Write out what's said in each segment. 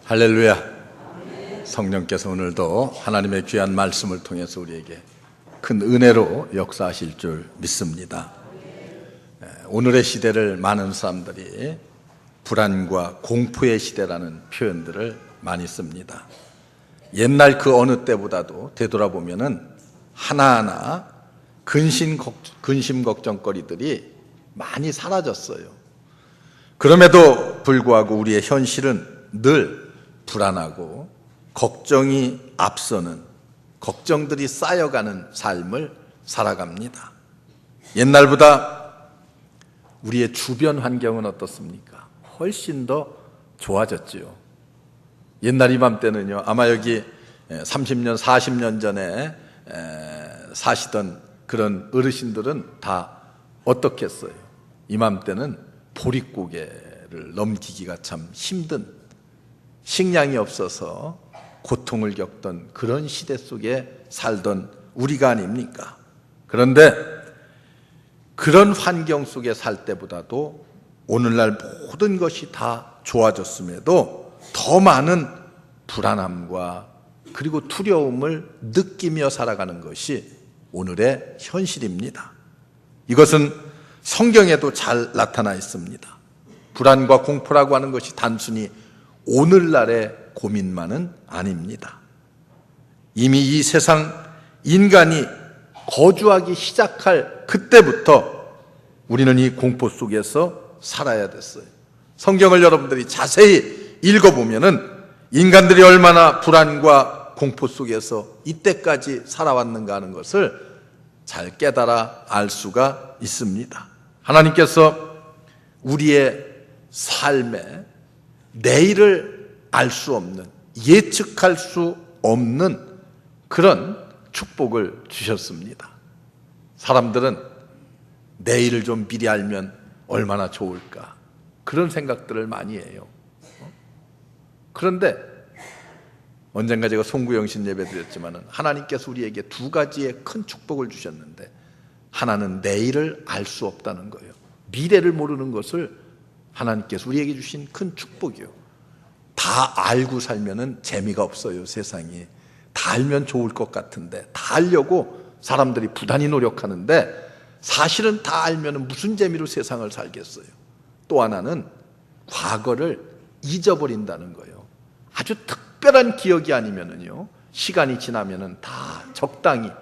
할렐루야. 성령께서 오늘도 하나님의 귀한 말씀을 통해서 우리에게 큰 은혜로 역사하실 줄 믿습니다. 오늘의 시대를 많은 사람들이 불안과 공포의 시대라는 표현들을 많이 씁니다. 옛날 그 어느 때보다도 되돌아보면은 하나하나 근심 걱정거리들이 많이 사라졌어요. 그럼에도 불구하고 우리의 현실은 늘 불안하고 걱정이 앞서는, 걱정들이 쌓여가는 삶을 살아갑니다. 옛날보다 우리의 주변 환경은 어떻습니까? 훨씬 더 좋아졌지요. 옛날 이맘때는요, 아마 여기 30년, 40년 전에 사시던 그런 어르신들은 다 어떻겠어요? 이맘때는 보릿고개를 넘기기가 참 힘든, 식량이 없어서 고통을 겪던 그런 시대 속에 살던 우리가 아닙니까? 그런데 그런 환경 속에 살 때보다도 오늘날 모든 것이 다 좋아졌음에도 더 많은 불안함과 그리고 두려움을 느끼며 살아가는 것이 오늘의 현실입니다. 이것은 성경에도 잘 나타나 있습니다. 불안과 공포라고 하는 것이 단순히 오늘날의 고민만은 아닙니다. 이미 이 세상 인간이 거주하기 시작할 그때부터 우리는 이 공포 속에서 살아야 됐어요. 성경을 여러분들이 자세히 읽어보면은 인간들이 얼마나 불안과 공포 속에서 이때까지 살아왔는가 하는 것을 잘 깨달아 알 수가 있습니다. 하나님께서 우리의 삶에 내일을 알 수 없는, 예측할 수 없는 그런 축복을 주셨습니다. 사람들은 내일을 좀 미리 알면 얼마나 좋을까, 그런 생각들을 많이 해요. 그런데 언젠가 제가 송구영신 예배 드렸지만 하나님께서 우리에게 두 가지의 큰 축복을 주셨는데, 하나는 내일을 알 수 없다는 거예요. 미래를 모르는 것을 하나님께서 우리에게 주신 큰 축복이요. 다 알고 살면은 재미가 없어요, 세상이. 다 알면 좋을 것 같은데, 다 알려고 사람들이 부단히 노력하는데 사실은 다 알면은 무슨 재미로 세상을 살겠어요. 또 하나는 과거를 잊어버린다는 거예요. 아주 특별한 기억이 아니면은요, 시간이 지나면은 다 적당히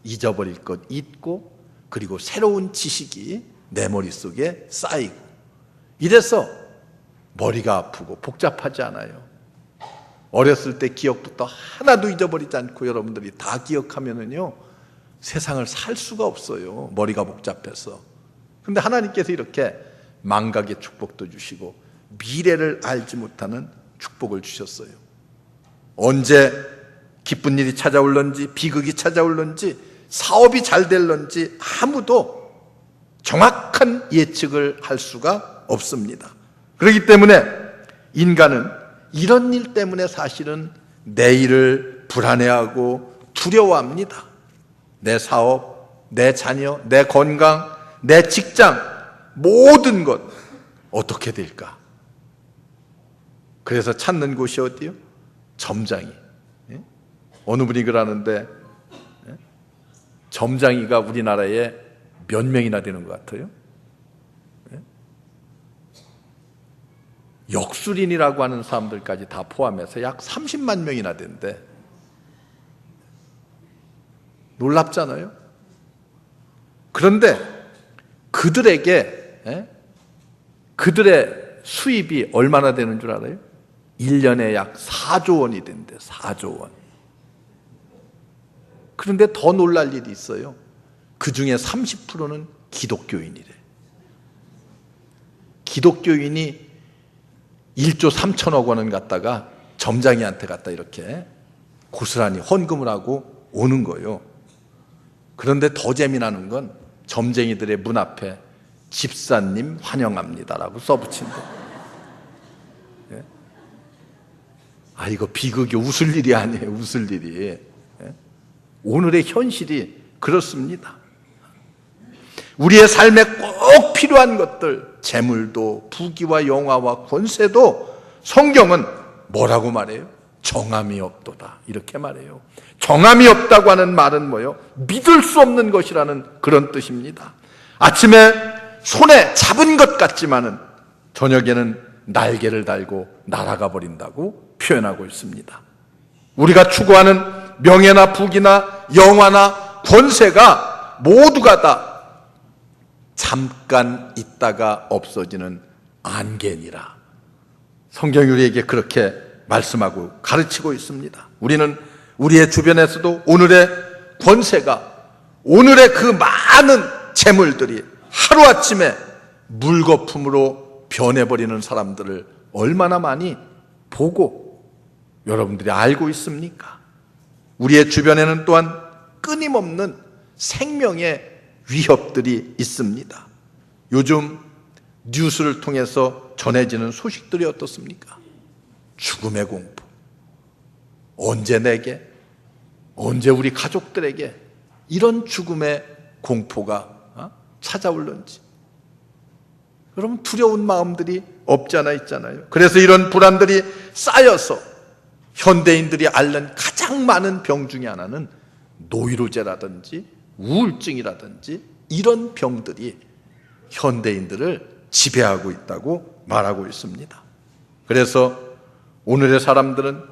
잊어버릴 것 잊고, 그리고 새로운 지식이 내 머릿속에 쌓이고, 이래서 머리가 아프고 복잡하지 않아요. 어렸을 때 기억부터 하나도 잊어버리지 않고 여러분들이 다 기억하면은요, 세상을 살 수가 없어요. 머리가 복잡해서. 그런데 하나님께서 이렇게 망각의 축복도 주시고 미래를 알지 못하는 축복을 주셨어요. 언제 기쁜 일이 찾아올런지, 비극이 올런지, 사업이 잘 될런지 아무도 정확한 예측을 할 수가 없습니다. 그렇기 때문에 인간은 이런 일 때문에 사실은 내일을 불안해하고 두려워합니다. 내 사업, 내 자녀, 내 건강, 내 직장, 모든 것 어떻게 될까? 그래서 찾는 곳이 어디요? 점장이. 어느 분이 그러는데, 점장이가 우리나라에 몇 명이나 되는 것 같아요? 역술인이라고 하는 사람들까지 다 포함해서 약 30만 명이나 된대. 놀랍잖아요? 그런데 그들에게, 그들의 수입이 얼마나 되는 줄 알아요? 1년에 약 4조 원이 된대. 4조 원. 그런데 더 놀랄 일이 있어요. 그 중에 30%는 기독교인이래. 기독교인이 1조 3천억 원은 갖다가 점장이한테 갖다 이렇게 고스란히 헌금을 하고 오는 거예요. 그런데 더 재미나는 건 점쟁이들의 문 앞에 집사님 환영합니다라고 써붙인대. 예? 아, 이거 비극이 웃을 일이 아니에요. 웃을 일이. 예? 오늘의 현실이 그렇습니다. 우리의 삶에 꼭 필요한 것들, 재물도, 부귀와 영화와 권세도 성경은 뭐라고 말해요? 정함이 없도다, 이렇게 말해요. 정함이 없다고 하는 말은 뭐예요? 믿을 수 없는 것이라는 그런 뜻입니다. 아침에 손에 잡은 것 같지만은 저녁에는 날개를 달고 날아가 버린다고 표현하고 있습니다. 우리가 추구하는 명예나 부귀나 영화나 권세가 모두가 다 잠깐 있다가 없어지는 안개니라. 성경이 우리에게 그렇게 말씀하고 가르치고 있습니다. 우리는 우리의 주변에서도 오늘의 권세가, 오늘의 그 많은 재물들이 하루아침에 물거품으로 변해버리는 사람들을 얼마나 많이 보고 여러분들이 알고 있습니까? 우리의 주변에는 또한 끊임없는 생명의 위협들이 있습니다. 요즘 뉴스를 통해서 전해지는 소식들이 어떻습니까? 죽음의 공포. 언제 내게, 언제 우리 가족들에게 이런 죽음의 공포가 찾아올는지. 여러분, 두려운 마음들이 없지 않아 있잖아요. 그래서 이런 불안들이 쌓여서 현대인들이 앓는 가장 많은 병 중에 하나는 노이로제라든지 우울증이라든지 이런 병들이 현대인들을 지배하고 있다고 말하고 있습니다. 그래서 오늘의 사람들은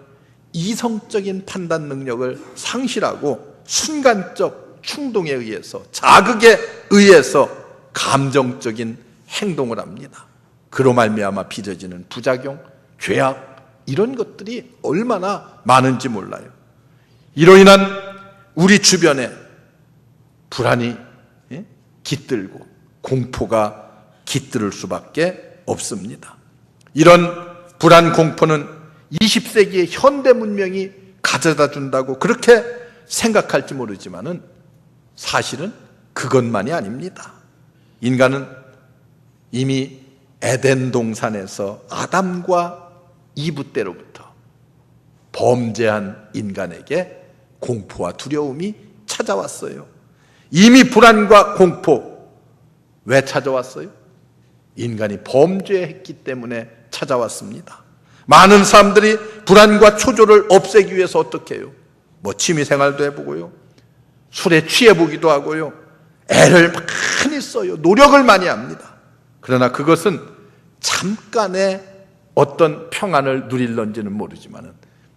이성적인 판단 능력을 상실하고 순간적 충동에 의해서, 자극에 의해서 감정적인 행동을 합니다. 그로 말미암아 빚어지는 부작용, 죄악, 이런 것들이 얼마나 많은지 몰라요. 이로 인한 우리 주변에 불안이 깃들고 공포가 깃들을 수밖에 없습니다. 이런 불안, 공포는 20세기의 현대 문명이 가져다 준다고 그렇게 생각할지 모르지만은 사실은 그것만이 아닙니다. 인간은 이미 에덴 동산에서 아담과 이브 때로부터 범죄한 인간에게 공포와 두려움이 찾아왔어요. 이미 불안과 공포, 왜 찾아왔어요? 인간이 범죄했기 때문에 찾아왔습니다. 많은 사람들이 불안과 초조를 없애기 위해서 어떻게 해요? 취미생활도 해보고요, 술에 취해보기도 하고요, 애를 많이 써요. 노력을 많이 합니다. 그러나 그것은 잠깐의 어떤 평안을 누릴런지는 모르지만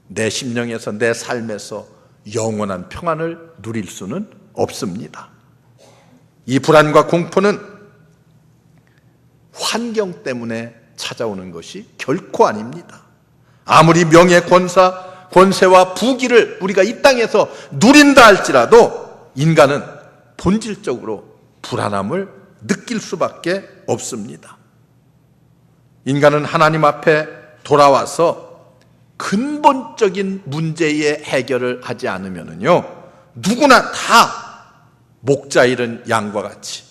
내 심령에서, 내 삶에서 영원한 평안을 누릴 수는 없습니다. 이 불안과 공포는 환경 때문에 찾아오는 것이 결코 아닙니다. 아무리 명예, 권세와 부귀를 우리가 이 땅에서 누린다 할지라도 인간은 본질적으로 불안함을 느낄 수밖에 없습니다. 인간은 하나님 앞에 돌아와서 근본적인 문제의 해결을 하지 않으면요, 누구나 다 목자 잃은 양과 같이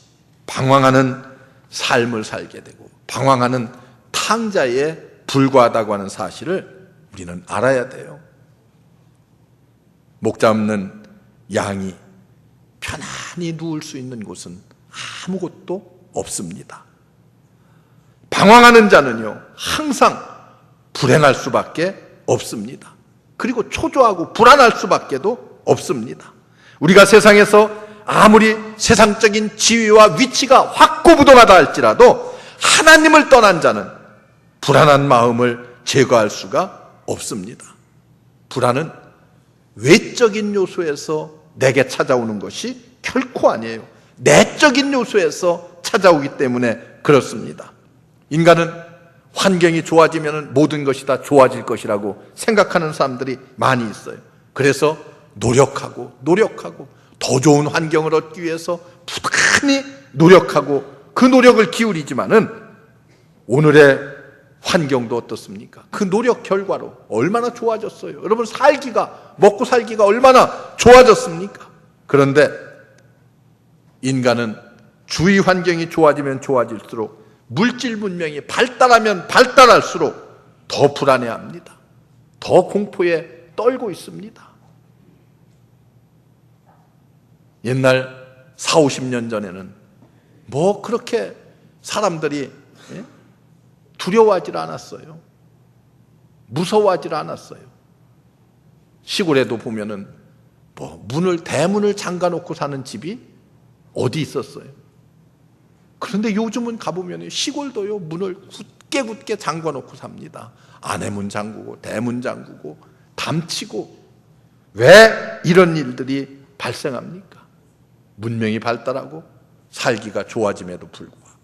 방황하는 삶을 살게 되고 방황하는 탕자에 불과하다고 하는 사실을 우리는 알아야 돼요. 목자 없는 양이 편안히 누울 수 있는 곳은 아무것도 없습니다. 방황하는 자는요, 항상 불행할 수밖에 없습니다. 그리고 초조하고 불안할 수밖에도 없습니다. 우리가 세상에서 아무리 세상적인 지위와 위치가 확고부동하다 할지라도 하나님을 떠난 자는 불안한 마음을 제거할 수가 없습니다. 불안은 외적인 요소에서 내게 찾아오는 것이 결코 아니에요. 내적인 요소에서 찾아오기 때문에 그렇습니다. 인간은 환경이 좋아지면 모든 것이 다 좋아질 것이라고 생각하는 사람들이 많이 있어요. 그래서 노력하고 더 좋은 환경을 얻기 위해서 부단히 노력하고 그 노력을 기울이지만은 오늘의 환경도 어떻습니까? 그 노력 결과로 얼마나 좋아졌어요. 여러분, 먹고 살기가 얼마나 좋아졌습니까? 그런데 인간은 주위 환경이 좋아지면 좋아질수록, 물질 문명이 발달하면 발달할수록 더 불안해합니다. 더 공포에 떨고 있습니다. 옛날 40-50년 전에는 그렇게 사람들이 두려워하지 않았어요. 무서워하지 않았어요. 시골에도 보면은 대문을 잠가놓고 사는 집이 어디 있었어요. 그런데 요즘은 가보면 시골도요, 문을 굳게 잠가놓고 삽니다. 안에문 잠그고 대문 잠그고 담치고. 왜 이런 일들이 발생합니까? 문명이 발달하고 살기가 좋아짐에도 불구하고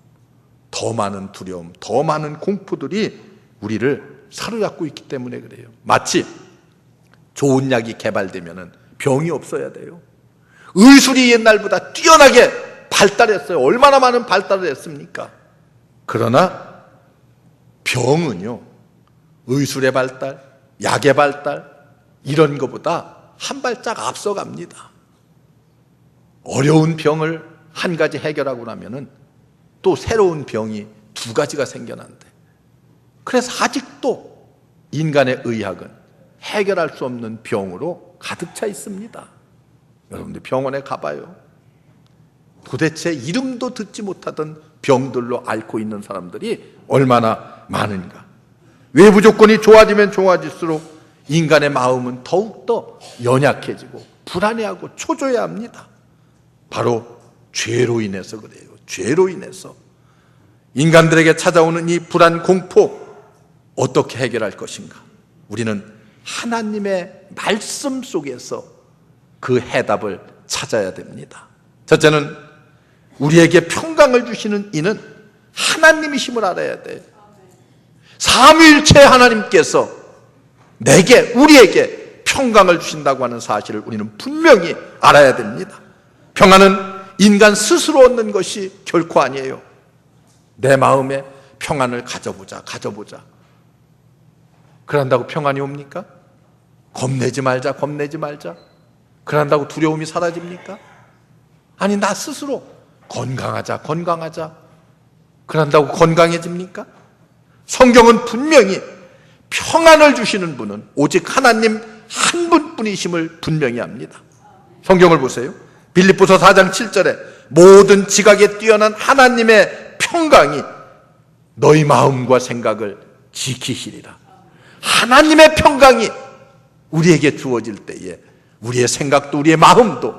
더 많은 두려움, 더 많은 공포들이 우리를 사로잡고 있기 때문에 그래요. 마치 좋은 약이 개발되면 병이 없어야 돼요. 의술이 옛날보다 뛰어나게 발달했어요. 얼마나 많은 발달을 했습니까? 그러나 병은요, 의술의 발달, 약의 발달, 이런 것보다 한 발짝 앞서갑니다. 어려운 병을 한 가지 해결하고 나면은 또 새로운 병이 두 가지가 생겨난대. 그래서 아직도 인간의 의학은 해결할 수 없는 병으로 가득 차 있습니다. 여러분들 병원에 가봐요. 도대체 이름도 듣지 못하던 병들로 앓고 있는 사람들이 얼마나 많은가. 외부 조건이 좋아지면 좋아질수록 인간의 마음은 더욱더 연약해지고 불안해하고 초조해합니다. 바로 죄로 인해서 그래요. 죄로 인해서. 인간들에게 찾아오는 이 불안, 공포 어떻게 해결할 것인가? 우리는 하나님의 말씀 속에서 그 해답을 찾아야 됩니다. 첫째는 우리에게 평강을 주시는 이는 하나님이심을 알아야 돼요. 삼위일체 하나님께서 우리에게 평강을 주신다고 하는 사실을 우리는 분명히 알아야 됩니다. 평안은 인간 스스로 얻는 것이 결코 아니에요. 내 마음에 평안을 가져보자. 그런다고 평안이 옵니까? 겁내지 말자. 그런다고 두려움이 사라집니까? 아니, 나 스스로 건강하자. 그런다고 건강해집니까? 성경은 분명히 평안을 주시는 분은 오직 하나님 한 분뿐이심을 분명히 합니다. 성경을 보세요. 빌립보서 4장 7절에 모든 지각에 뛰어난 하나님의 평강이 너희 마음과 생각을 지키시리라. 하나님의 평강이 우리에게 주어질 때에 우리의 생각도 우리의 마음도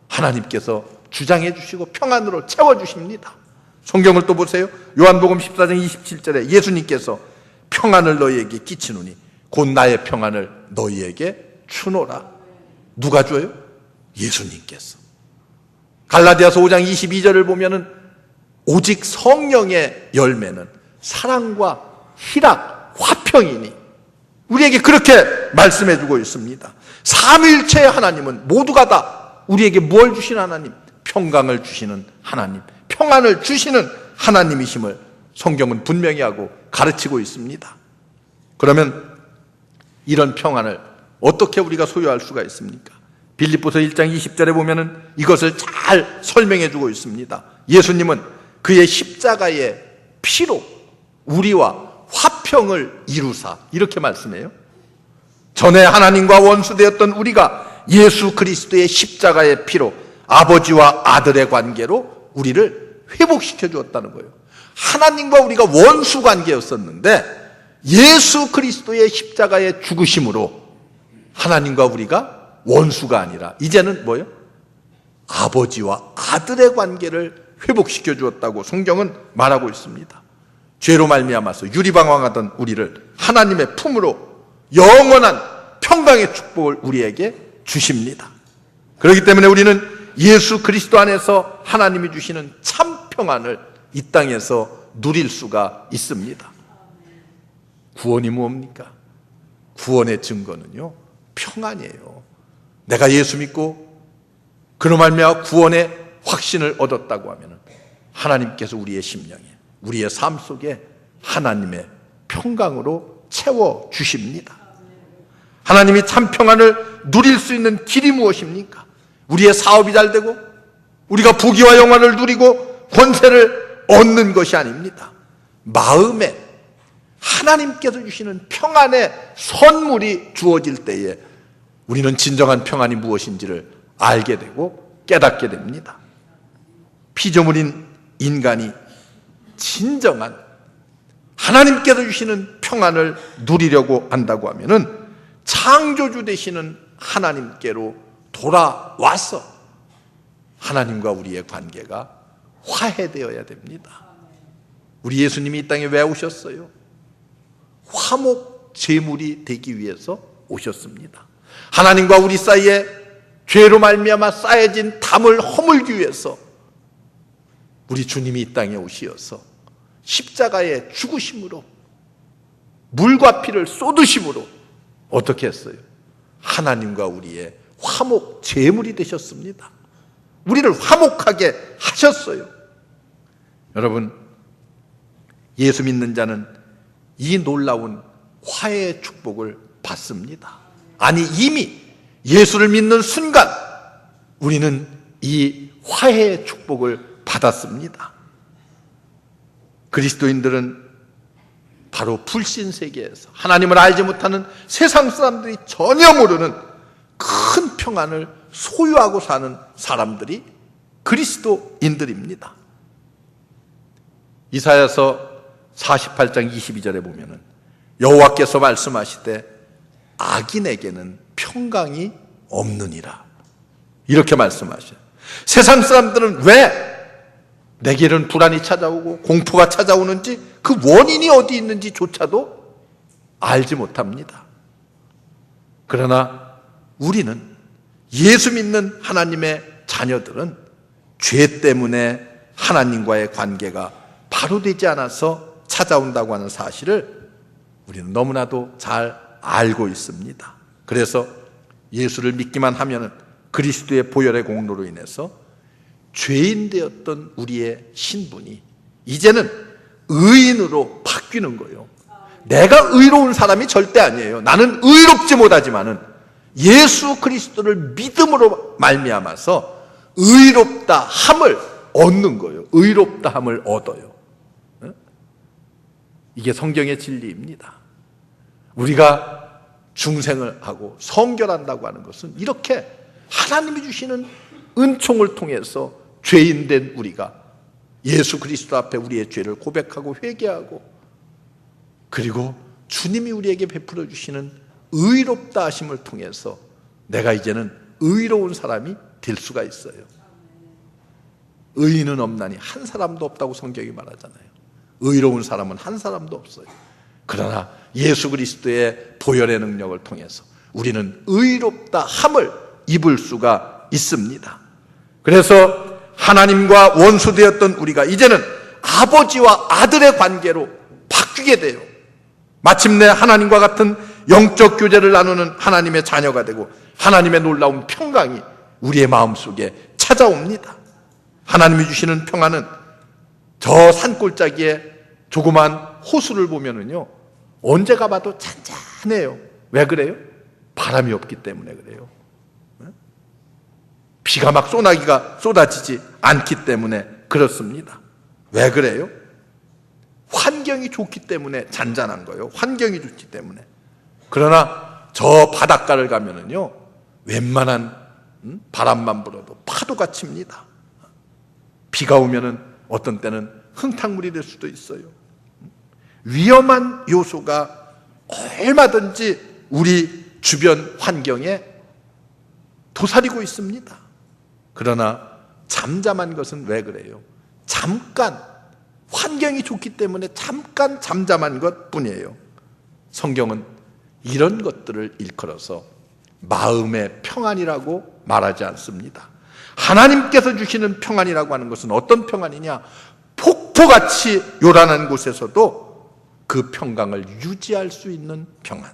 하나님께서 주장해 주시고 평안으로 채워주십니다. 성경을 또 보세요. 요한복음 14장 27절에 예수님께서 평안을 너희에게 끼치노니 곧 나의 평안을 너희에게 주노라. 누가 줘요? 예수님께서. 갈라디아서 5장 22절을 보면은 오직 성령의 열매는 사랑과 희락, 화평이니 우리에게 그렇게 말씀해 주고 있습니다. 삼위일체의 하나님은 모두가 다 우리에게 뭘 주시는 하나님? 평강을 주시는 하나님, 평안을 주시는 하나님이심을 성경은 분명히 하고 가르치고 있습니다. 그러면 이런 평안을 어떻게 우리가 소유할 수가 있습니까? 빌립보서 1장 20절에 보면은 이것을 잘 설명해 주고 있습니다. 예수님은 그의 십자가의 피로 우리와 화평을 이루사, 이렇게 말씀해요. 전에 하나님과 원수되었던 우리가 예수 그리스도의 십자가의 피로 아버지와 아들의 관계로 우리를 회복시켜 주었다는 거예요. 하나님과 우리가 원수 관계였었는데 예수 그리스도의 십자가의 죽으심으로 하나님과 우리가 원수가 아니라 이제는 뭐예요? 아버지와 아들의 관계를 회복시켜 주었다고 성경은 말하고 있습니다. 죄로 말미암아서 유리방황하던 우리를 하나님의 품으로 영원한 평강의 축복을 우리에게 주십니다. 그렇기 때문에 우리는 예수 그리스도 안에서 하나님이 주시는 참 평안을 이 땅에서 누릴 수가 있습니다. 구원이 뭡니까? 구원의 증거는요, 평안이에요. 내가 예수 믿고 그로 말미암아 구원의 확신을 얻었다고 하면 하나님께서 우리의 심령에, 우리의 삶 속에 하나님의 평강으로 채워주십니다. 하나님이 참 평안을 누릴 수 있는 길이 무엇입니까? 우리의 사업이 잘 되고 우리가 부귀와 영화를 누리고 권세를 얻는 것이 아닙니다. 마음에 하나님께서 주시는 평안의 선물이 주어질 때에 우리는 진정한 평안이 무엇인지를 알게 되고 깨닫게 됩니다. 피조물인 인간이 진정한 하나님께서 주시는 평안을 누리려고 한다고 하면은 창조주 되시는 하나님께로 돌아와서 하나님과 우리의 관계가 화해되어야 됩니다. 우리 예수님이 이 땅에 왜 오셨어요? 화목 제물이 되기 위해서 오셨습니다. 하나님과 우리 사이에 죄로 말미암아 쌓여진 담을 허물기 위해서 우리 주님이 이 땅에 오시어서 십자가의 죽으심으로 물과 피를 쏟으심으로 어떻게 했어요? 하나님과 우리의 화목 제물이 되셨습니다. 우리를 화목하게 하셨어요. 여러분, 예수 믿는 자는 이 놀라운 화해의 축복을 받습니다. 아니, 이미 예수를 믿는 순간 우리는 이 화해의 축복을 받았습니다. 그리스도인들은 바로 불신 세계에서 하나님을 알지 못하는 세상 사람들이 전혀 모르는 큰 평안을 소유하고 사는 사람들이 그리스도인들입니다. 이사야서 48장 22절에 보면은 여호와께서 말씀하시되 악인에게는 평강이 없느니라, 이렇게 말씀하셔요. 세상 사람들은 왜 내게는 불안이 찾아오고 공포가 찾아오는지 그 원인이 어디 있는지조차도 알지 못합니다. 그러나 우리는, 예수 믿는 하나님의 자녀들은 죄 때문에 하나님과의 관계가 바로 되지 않아서 찾아온다고 하는 사실을 우리는 너무나도 잘 알고 있습니다. 그래서 예수를 믿기만 하면 그리스도의 보혈의 공로로 인해서 죄인 되었던 우리의 신분이 이제는 의인으로 바뀌는 거예요. 내가 의로운 사람이 절대 아니에요. 나는 의롭지 못하지만은 예수 그리스도를 믿음으로 말미암아서 의롭다 함을 얻는 거예요. 의롭다 함을 얻어요. 이게 성경의 진리입니다. 우리가 중생을 하고 성결한다고 하는 것은 이렇게 하나님이 주시는 은총을 통해서 죄인된 우리가 예수 그리스도 앞에 우리의 죄를 고백하고 회개하고, 그리고 주님이 우리에게 베풀어 주시는 의롭다 하심을 통해서 내가 이제는 의로운 사람이 될 수가 있어요. 의인은 없나니 한 사람도 없다고 성경이 말하잖아요. 의로운 사람은 한 사람도 없어요. 그러나 예수 그리스도의 보혈의 능력을 통해서 우리는 의롭다 함을 입을 수가 있습니다. 그래서 하나님과 원수되었던 우리가 이제는 아버지와 아들의 관계로 바뀌게 돼요. 마침내 하나님과 같은 영적 교제를 나누는 하나님의 자녀가 되고 하나님의 놀라운 평강이 우리의 마음속에 찾아옵니다. 하나님이 주시는 평안은 저 산골짜기에 조그만 호수를 보면은요, 언제 가봐도 잔잔해요. 왜 그래요? 바람이 없기 때문에 그래요. 비가 막 쏟아지지 않기 때문에 그렇습니다. 왜 그래요? 환경이 좋기 때문에 잔잔한 거예요. 환경이 좋기 때문에. 그러나 저 바닷가를 가면은요, 웬만한 바람만 불어도 파도가 칩니다. 비가 오면은 어떤 때는 흥탕물이 될 수도 있어요. 위험한 요소가 얼마든지 우리 주변 환경에 도사리고 있습니다. 그러나 잠잠한 것은 왜 그래요? 잠깐, 환경이 좋기 때문에 잠깐 잠잠한 것 뿐이에요. 성경은 이런 것들을 일컬어서 마음의 평안이라고 말하지 않습니다. 하나님께서 주시는 평안이라고 하는 것은 어떤 평안이냐? 폭포같이 요란한 곳에서도 그 평강을 유지할 수 있는 평안.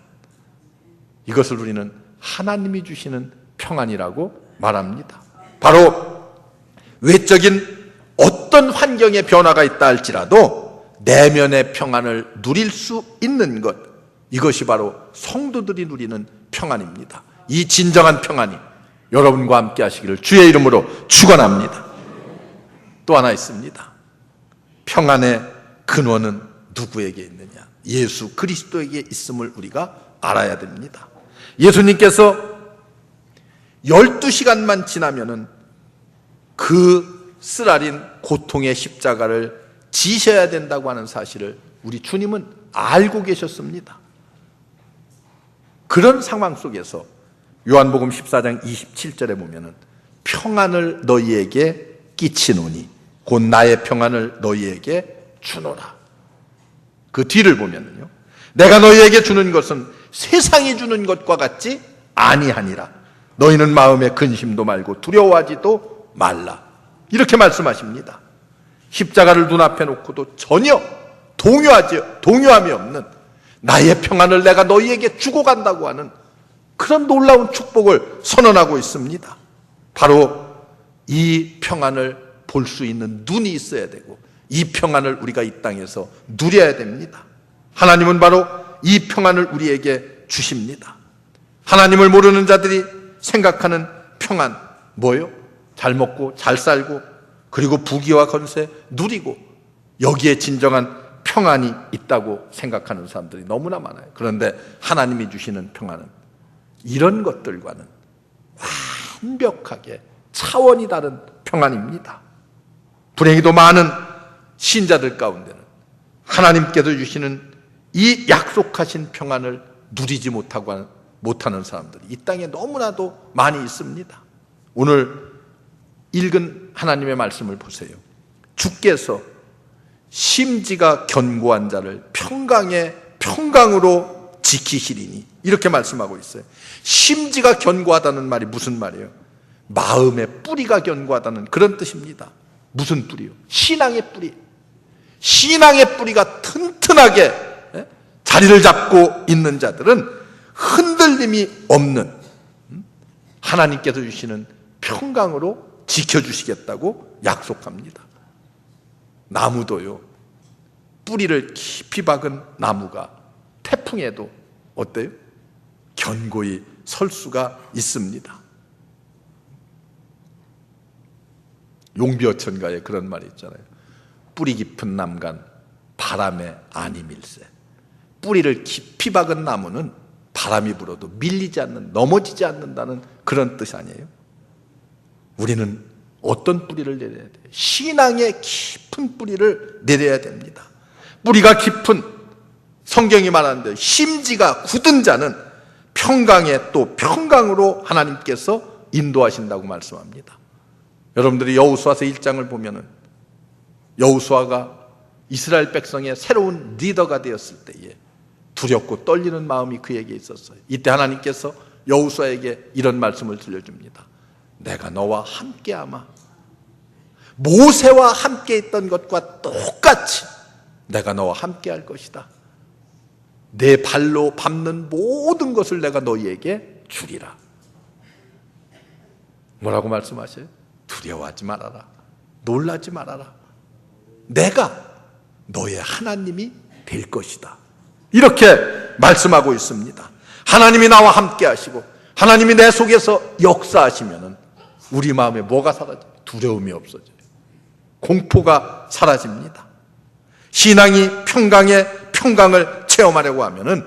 이것을 우리는 하나님이 주시는 평안이라고 말합니다. 바로 외적인 어떤 환경의 변화가 있다 할지라도 내면의 평안을 누릴 수 있는 것, 이것이 바로 성도들이 누리는 평안입니다. 이 진정한 평안이 여러분과 함께 하시기를 주의 이름으로 축원합니다. 또 하나 있습니다. 평안의 근원은 누구에게 있느냐? 예수 그리스도에게 있음을 우리가 알아야 됩니다. 예수님께서 12시간만 지나면은 그 쓰라린 고통의 십자가를 지셔야 된다고 하는 사실을 우리 주님은 알고 계셨습니다. 그런 상황 속에서 요한복음 14장 27절에 보면은 평안을 너희에게 끼치노니 곧 나의 평안을 너희에게 주노라. 그 뒤를 보면은요, 내가 너희에게 주는 것은 세상이 주는 것과 같지 아니하니라. 너희는 마음에 근심도 말고 두려워하지도 말라. 이렇게 말씀하십니다. 십자가를 눈앞에 놓고도 전혀 동요함이 없는 나의 평안을 내가 너희에게 주고 간다고 하는 그런 놀라운 축복을 선언하고 있습니다. 바로 이 평안을 볼 수 있는 눈이 있어야 되고 이 평안을 우리가 이 땅에서 누려야 됩니다. 하나님은 바로 이 평안을 우리에게 주십니다. 하나님을 모르는 자들이 생각하는 평안 뭐예요? 잘 먹고 잘 살고 그리고 부귀와 건세 누리고 여기에 진정한 평안이 있다고 생각하는 사람들이 너무나 많아요. 그런데 하나님이 주시는 평안은 이런 것들과는 완벽하게 차원이 다른 평안입니다. 불행히도 많은 신자들 가운데는 하나님께서 주시는 이 약속하신 평안을 누리지 못하는 사람들이 이 땅에 너무나도 많이 있습니다. 오늘 읽은 하나님의 말씀을 보세요. 주께서 심지가 견고한 자를 평강으로 지키시리니 이렇게 말씀하고 있어요. 심지가 견고하다는 말이 무슨 말이에요? 마음의 뿌리가 견고하다는 그런 뜻입니다. 무슨 뿌리요? 신앙의 뿌리. 신앙의 뿌리가 튼튼하게 자리를 잡고 있는 자들은 흔들림이 없는 하나님께서 주시는 평강으로 지켜주시겠다고 약속합니다. 나무도요, 뿌리를 깊이 박은 나무가 태풍에도 어때요? 견고히 설 수가 있습니다. 용비어천가에 그런 말이 있잖아요. 뿌리 깊은 남간 바람에 안이밀세. 뿌리를 깊이 박은 나무는 바람이 불어도 밀리지 않는, 넘어지지 않는다는 그런 뜻 아니에요? 우리는 어떤 뿌리를 내려야 돼요? 신앙의 깊은 뿌리를 내려야 됩니다. 뿌리가 깊은, 성경이 말하는데 심지가 굳은 자는 평강에 또 평강으로 하나님께서 인도하신다고 말씀합니다. 여러분들이 여호수아서 1장을 보면은 여호수아가 이스라엘 백성의 새로운 리더가 되었을 때에 두렵고 떨리는 마음이 그에게 있었어요. 이때 하나님께서 여호수아에게 이런 말씀을 들려줍니다. 내가 너와 함께하마. 모세와 함께 있던 것과 똑같이 내가 너와 함께 할 것이다. 내 발로 밟는 모든 것을 내가 너희에게 주리라. 뭐라고 말씀하셔요? 두려워하지 말아라. 놀라지 말아라. 내가 너의 하나님이 될 것이다. 이렇게 말씀하고 있습니다. 하나님이 나와 함께 하시고 하나님이 내 속에서 역사하시면은 우리 마음에 뭐가 사라져요? 두려움이 없어져요. 공포가 사라집니다. 신앙이 평강을 체험하려고 하면은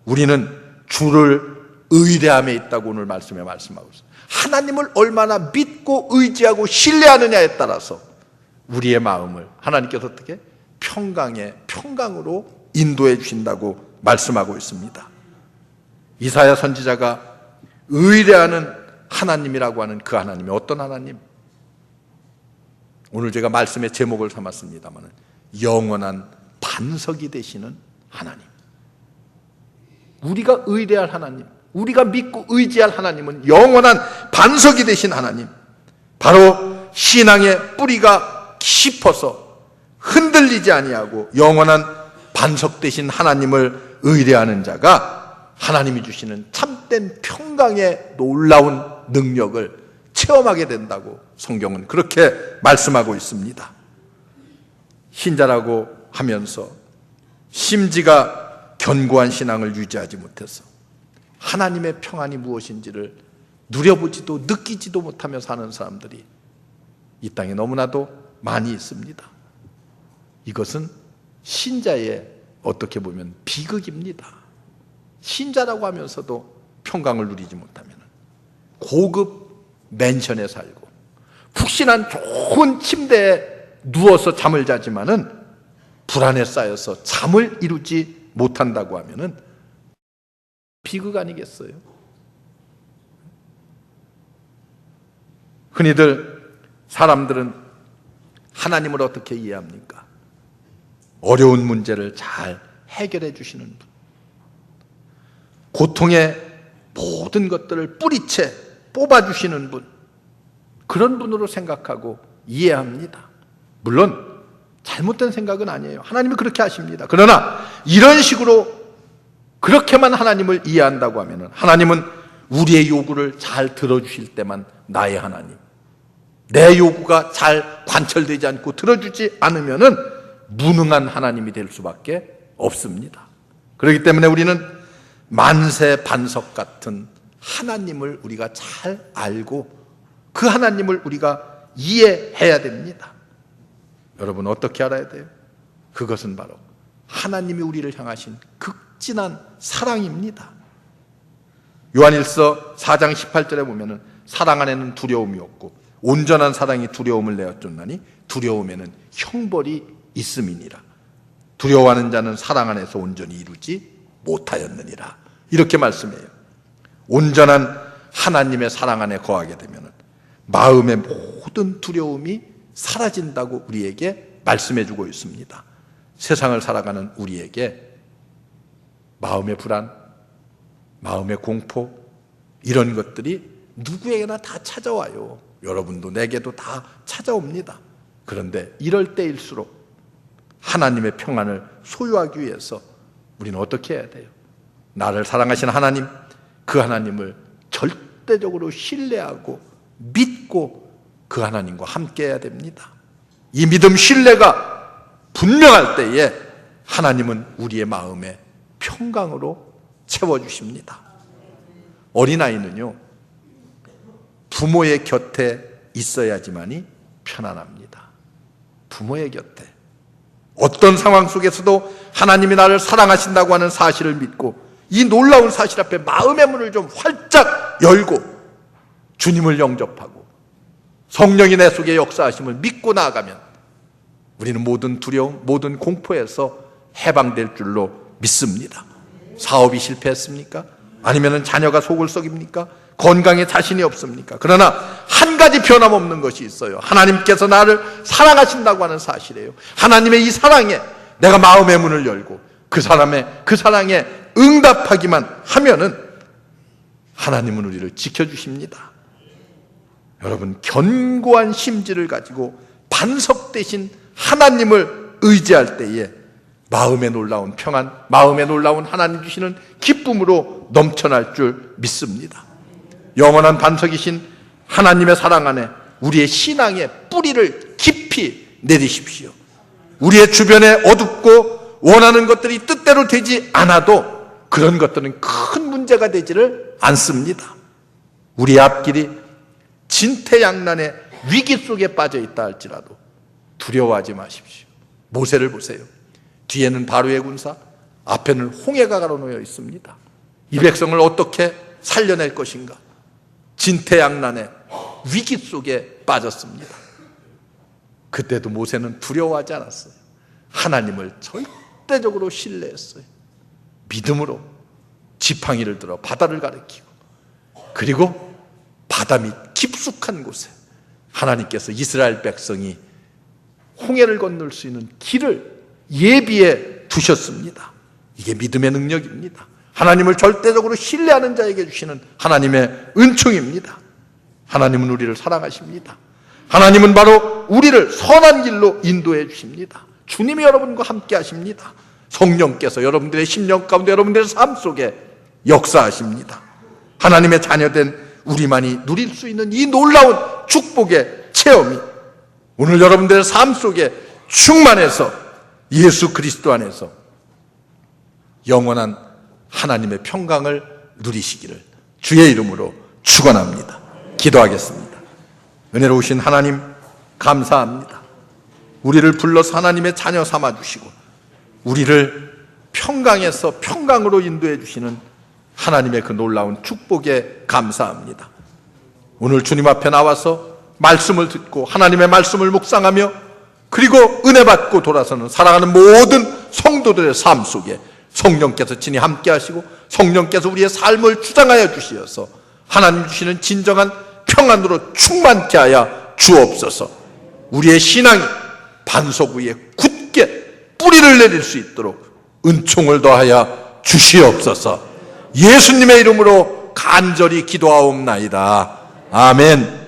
우리는 주를 의뢰함에 있다고 오늘 말씀에 말씀하고 있어요. 하나님을 얼마나 믿고 의지하고 신뢰하느냐에 따라서 우리의 마음을 하나님께서 어떻게 평강으로 인도해 주신다고 말씀하고 있습니다. 이사야 선지자가 의뢰하는 하나님이라고 하는 그 하나님이 어떤 하나님? 오늘 제가 말씀의 제목을 삼았습니다만 영원한 반석이 되시는 하나님. 우리가 의뢰할 하나님, 우리가 믿고 의지할 하나님은 영원한 반석이 되신 하나님, 바로 신앙의 뿌리가 깊어서 흔들리지 아니하고 영원한 반석 되신 하나님을 의뢰하는 자가 하나님이 주시는 참된 평강의 놀라운 능력을 체험하게 된다고 성경은 그렇게 말씀하고 있습니다. 신자라고 하면서 심지가 견고한 신앙을 유지하지 못해서 하나님의 평안이 무엇인지를 누려보지도 느끼지도 못하며 사는 사람들이 이 땅에 너무나도 많이 있습니다. 이것은 신자의 어떻게 보면 비극입니다. 신자라고 하면서도 평강을 누리지 못하면 고급 맨션에 살고 푹신한 좋은 침대에 누워서 잠을 자지만은 불안에 쌓여서 잠을 이루지 못한다고 하면은 비극 아니겠어요? 흔히들 사람들은 하나님을 어떻게 이해합니까? 어려운 문제를 잘 해결해 주시는 분, 고통의 모든 것들을 뿌리채 뽑아주시는 분, 그런 분으로 생각하고 이해합니다. 물론 잘못된 생각은 아니에요. 하나님이 그렇게 하십니다. 그러나 이런 식으로 그렇게만 하나님을 이해한다고 하면 하나님은 우리의 요구를 잘 들어주실 때만 나의 하나님, 내 요구가 잘 관철되지 않고 들어주지 않으면 무능한 하나님이 될 수밖에 없습니다. 그렇기 때문에 우리는 만세 반석 같은 하나님을 우리가 잘 알고 그 하나님을 우리가 이해해야 됩니다. 여러분 어떻게 알아야 돼요? 그것은 바로 하나님이 우리를 향하신 극진한 사랑입니다. 요한일서 4장 18절에 보면은 사랑 안에는 두려움이 없고 온전한 사랑이 두려움을 내어쫓나니 두려움에는 형벌이 있음이니라. 두려워하는 자는 사랑 안에서 온전히 이루지 못하였느니라. 이렇게 말씀해요. 온전한 하나님의 사랑 안에 거하게 되면 마음의 모든 두려움이 사라진다고 우리에게 말씀해 주고 있습니다. 세상을 살아가는 우리에게 마음의 불안, 마음의 공포, 이런 것들이 누구에게나 다 찾아와요. 여러분도 내게도 다 찾아옵니다. 그런데 이럴 때일수록 하나님의 평안을 소유하기 위해서 우리는 어떻게 해야 돼요? 나를 사랑하시는 하나님, 그 하나님을 절대적으로 신뢰하고 믿고 그 하나님과 함께 해야 됩니다. 이 믿음, 신뢰가 분명할 때에 하나님은 우리의 마음에 평강으로 채워주십니다. 어린아이는요, 부모의 곁에 있어야지만이 편안합니다. 부모의 곁에. 어떤 상황 속에서도 하나님이 나를 사랑하신다고 하는 사실을 믿고 이 놀라운 사실 앞에 마음의 문을 좀 활짝 열고 주님을 영접하고 성령이 내 속에 역사하심을 믿고 나아가면 우리는 모든 두려움, 모든 공포에서 해방될 줄로 믿습니다. 사업이 실패했습니까? 아니면 자녀가 속을 썩입니까? 건강에 자신이 없습니까? 그러나 한 가지 변함없는 것이 있어요. 하나님께서 나를 사랑하신다고 하는 사실이에요. 하나님의 이 사랑에 내가 마음의 문을 열고 그 사랑에 응답하기만 하면은 하나님은 우리를 지켜주십니다. 여러분, 견고한 심지를 가지고 반석 대신 하나님을 의지할 때에 마음에 놀라운 평안, 마음에 놀라운 하나님 주시는 기쁨으로 넘쳐날 줄 믿습니다. 영원한 반석이신 하나님의 사랑 안에 우리의 신앙의 뿌리를 깊이 내리십시오. 우리의 주변에 어둡고 원하는 것들이 뜻대로 되지 않아도 그런 것들은 큰 문제가 되지를 않습니다. 우리의 앞길이 진퇴양난의 위기 속에 빠져 있다 할지라도 두려워하지 마십시오. 모세를 보세요. 뒤에는 바로의 군사, 앞에는 홍해가 가로놓여 있습니다. 이 백성을 어떻게 살려낼 것인가? 진퇴양난의 위기 속에 빠졌습니다. 그때도 모세는 두려워하지 않았어요. 하나님을 절대적으로 신뢰했어요. 믿음으로 지팡이를 들어 바다를 가리키고, 그리고 바다 밑 깊숙한 곳에 하나님께서 이스라엘 백성이 홍해를 건널 수 있는 길을 예비해 두셨습니다. 이게 믿음의 능력입니다. 하나님을 절대적으로 신뢰하는 자에게 주시는 하나님의 은총입니다. 하나님은 우리를 사랑하십니다. 하나님은 바로 우리를 선한 길로 인도해 주십니다. 주님이 여러분과 함께 하십니다. 성령께서 여러분들의 심령 가운데, 여러분들의 삶 속에 역사하십니다. 하나님의 자녀된 우리만이 누릴 수 있는 이 놀라운 축복의 체험이 오늘 여러분들의 삶 속에 충만해서 예수 그리스도 안에서 영원한 하나님의 평강을 누리시기를 주의 이름으로 축원합니다. 기도하겠습니다. 은혜로우신 하나님, 감사합니다. 우리를 불러서 하나님의 자녀 삼아주시고 우리를 평강에서 평강으로 인도해 주시는 하나님의 그 놀라운 축복에 감사합니다. 오늘 주님 앞에 나와서 말씀을 듣고 하나님의 말씀을 묵상하며 그리고 은혜 받고 돌아서는 사랑하는 모든 성도들의 삶 속에 성령께서 친히 함께 하시고 성령께서 우리의 삶을 주장하여 주시어서 하나님 주시는 진정한 평안으로 충만케 하여 주옵소서. 우리의 신앙이 반석 위에 굳게 뿌리를 내릴 수 있도록 은총을 더하여 주시옵소서. 예수님의 이름으로 간절히 기도하옵나이다. 아멘.